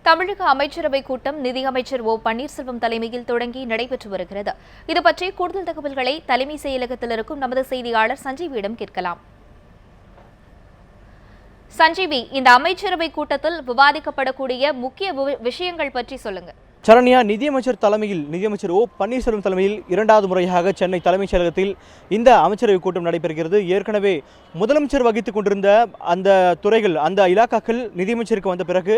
தமிழக அமைச்சரவை கூட்டம் நிதியமைச்சர் ஓ பன்னீர்செல்வம் தலைமையில் தொடங்கி நடைபெற்று வருகிறது. இதுபற்றி கூடுதல் தகவல்களை தலைமை செயலகத்தில் இருக்கும் நமது செய்தியாளர் சஞ்சீவியிடம் கேட்கலாம். சஞ்சீவி, இந்த அமைச்சரவை கூட்டத்தில் விவாதிக்கப்படக்கூடிய முக்கிய விஷயங்கள் பற்றி சொல்லுங்க. சரண்யா, நிதியமைச்சர் தலைமையில் நிதியமைச்சர் ஓ பன்னீர்செல்வம் தலைமையில் இரண்டாவது முறையாக சென்னை தலைமைச் செயலகத்தில் இந்த அமைச்சரவை கூட்டம் நடைபெறுகிறது. ஏற்கனவே முதலமைச்சர் வகித்துக் கொண்டிருந்த அந்த துறைகள், அந்த இலாக்காக்கள் நிதியமைச்சருக்கு வந்த பிறகு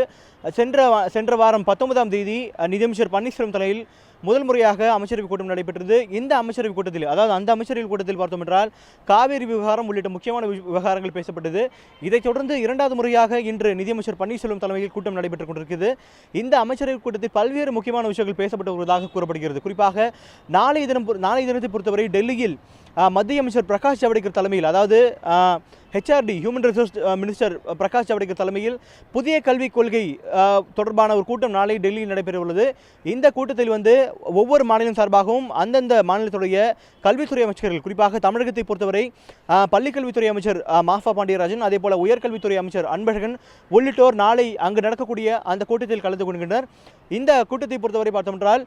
சென்ற வாரம் 19ஆம் தேதி நிதியமைச்சர் பன்னீர்செல்வம் தலைமையில் முதல் முறையாக அமைச்சரவை கூட்டம் நடைபெற்றது. இந்த அமைச்சரவை கூட்டத்தில், அதாவது அந்த அமைச்சரவை கூட்டத்தில் பார்த்தோம் என்றால் காவேரி விவகாரம் உள்ளிட்ட முக்கியமான விவகாரங்கள் பேசப்பட்டது. இதைத் தொடர்ந்து இரண்டாவது முறையாக இன்று நிதியமைச்சர் பன்னீர்செல்வம் தலைமையில் கூட்டம் நடைபெற்றுக் கொண்டிருக்கிறது. இந்த அமைச்சரவை கூட்டத்தில் பல்வேறு முக்கியமான விஷயங்கள் பேசப்பட்டு வருவதாக கூறப்படுகிறது. குறிப்பாக நாளைய தினத்தை பொறுத்தவரை டெல்லியில் மத்திய அமைச்சர் பிரகாஷ் ஜவடேகர் தலைமையில், அதாவது HRD human resource minister Prakash Javadekar தலைமையில் புதிய கல்விக் கொள்கை தொடர்பான ஒரு கூட்டம் நாளை டெல்லியில் நடைபெற உள்ளது. இந்த கூட்டத்தில் ஒவ்வொரு மாநிலம் சார்பாகவும் அந்தந்த மாநிலத்துடைய கல்வித்துறை அமைச்சர்கள், குறிப்பாக தமிழகத்தை பொறுத்தவரை பள்ளிக்கல்வித்துறை அமைச்சர் மாஃபா பாண்டியராஜன், அதே போல உயர்கல்வித்துறை அமைச்சர் அன்பழகன் உள்ளிட்டோர் நாளை அங்கு நடக்கக்கூடிய அந்த கூட்டத்தில் கலந்து கொள்கின்றனர். இந்த கூட்டத்தை பொறுத்தவரை பார்த்தோம் என்றால்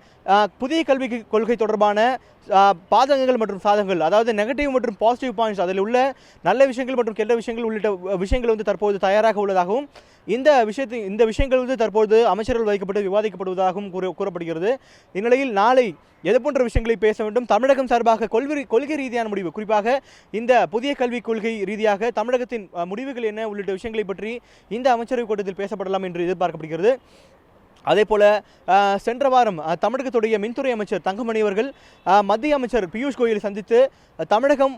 புதிய கல்விக் கொள்கை தொடர்பான பாதகங்கள் மற்றும் சாதகங்கள், அதாவது நெகட்டிவ் மற்றும் பாசிட்டிவ் பாயிண்ட்ஸ், அதில் உள்ள நல்ல விஷயங்கள் மற்றும் கெட்ட விஷயங்கள் உள்ளிட்ட விஷயங்கள் தற்போது தயாராக உள்ளதாகவும் இந்த விஷயங்கள் தற்போது அமைச்சர்கள் வைக்கப்பட்டு விவாதிக்கப்படுவதாகவும் கூறப்படுகிறது. இந்நிலையில் நாளை எது போன்ற விஷயங்களை பேச வேண்டும், தமிழகம் சார்பாக கொள்கை ரீதியான முடிவு, குறிப்பாக இந்த புதிய கல்விக் கொள்கை ரீதியாக தமிழகத்தின் முடிவுகள் என்ன உள்ளிட்ட விஷயங்களை பற்றி இந்த அமைச்சரவை கூட்டத்தில் பேசப்படலாம் என்று எதிர்பார்க்கப்படுகிறது. அதே போல சென்ற வாரம் தமிழகத்துடைய மின்துறை அமைச்சர் தங்கமணி அவர்கள் மத்திய அமைச்சர் பியூஷ் கோயலை சந்தித்து தமிழகம்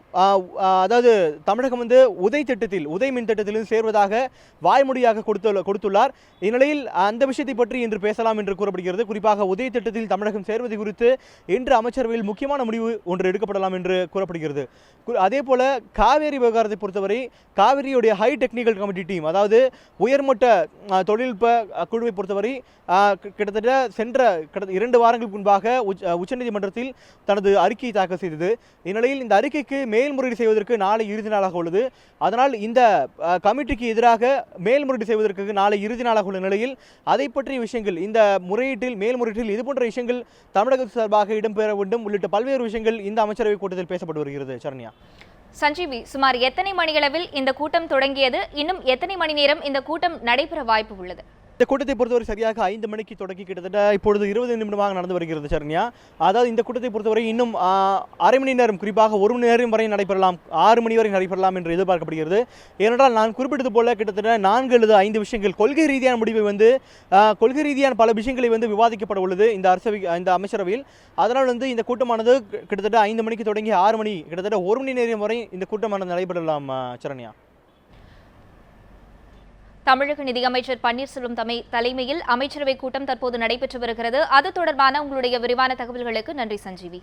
உதய் மின் திட்டத்திலிருந்து சேர்வதாக வாய்மொழியாக கொடுத்துள்ளார். இந்நிலையில் அந்த விஷயத்தை பற்றி இன்று பேசலாம் என்று கூறப்படுகிறது. குறிப்பாக உதய் திட்டத்தில் தமிழகம் சேர்வது குறித்து இன்று அமைச்சரவையில் முக்கியமான முடிவு ஒன்று எடுக்கப்படலாம் என்று கூறப்படுகிறது. அதே போல காவேரி விவகாரத்தை பொறுத்தவரை காவிரியுடைய ஹை டெக்னிக்கல் கமிட்டி டீம், அதாவது உயர்மட்ட தொழில்நுட்ப குழுவை பொறுத்தவரை கிட்டத்தட்ட 2 வாரங்களுக்கு முன்பாக உச்சநீதிமன்றத்தில் தனது அறிக்கையை தாக்கல் செய்தது. இந்நிலையில் இந்த அறிக்கைக்கு மேல்முறையீடு செய்வதற்கு நாளை இறுதி நாளாக உள்ளது. அதனால் இந்த கமிட்டிக்கு எதிராக மேல்முறையீடு செய்வதற்கு நாளை இறுதி நாளாக உள்ள நிலையில் அதை பற்றிய விஷயங்கள், இந்த மேல்முறையீட்டில் இது போன்ற விஷயங்கள் தமிழகத்து சார்பாக இடம்பெற வேண்டும் உள்ளிட்ட பல்வேறு விஷயங்கள் இந்த அமைச்சரவை கூட்டத்தில் பேசப்பட்டு வருகிறது. சரண்யா, சஞ்சீவி, சுமார் எத்தனை மணியளவில் இந்த கூட்டம் தொடங்கியது? இன்னும் எத்தனை மணி நேரம் இந்த கூட்டம் நடைபெற வாய்ப்பு உள்ளது? இந்த கூட்டத்தை பொறுத்தவரை சரியாக 5 மணிக்கு தொடங்கி கிட்டத்தட்ட இப்பொழுது 20 நிமிடமாக நடந்து வருகிறது. சரண்யா, அதாவது இந்த கூட்டத்தை பொறுத்தவரை இன்னும் அரை மணி நேரம், குறிப்பாக 1 மணி நேரம் வரை நடைபெறலாம், 6 மணி வரை நடைபெறலாம் என்று எதிர்பார்க்கப்படுகிறது. ஏனென்றால் நான் குறிப்பிட்டது போல கிட்டத்தட்ட 4 அல்லது 5 விஷயங்கள் கொள்கை ரீதியான முடிவை கொள்கை ரீதியான பல விஷயங்களை விவாதிக்கப்பட உள்ளது இந்த அமைச்சரவையில். அதனால் இந்த கூட்டமானது கிட்டத்தட்ட 5 மணிக்கு தொடங்கி 6 மணி, கிட்டத்தட்ட 1 மணி நேரம் வரை இந்த கூட்டமானது நடைபெறலாம். சரண்யா, தமிழக நிதியமைச்சர் பன்னீர்செல்வம் தலைமையில் அமைச்சரவை கூட்டம் தற்போது நடைபெற்று வருகிறது. அது தொடர்பான உங்களுடைய விரிவான தகவல்களுக்கு நன்றி சஞ்சீவி.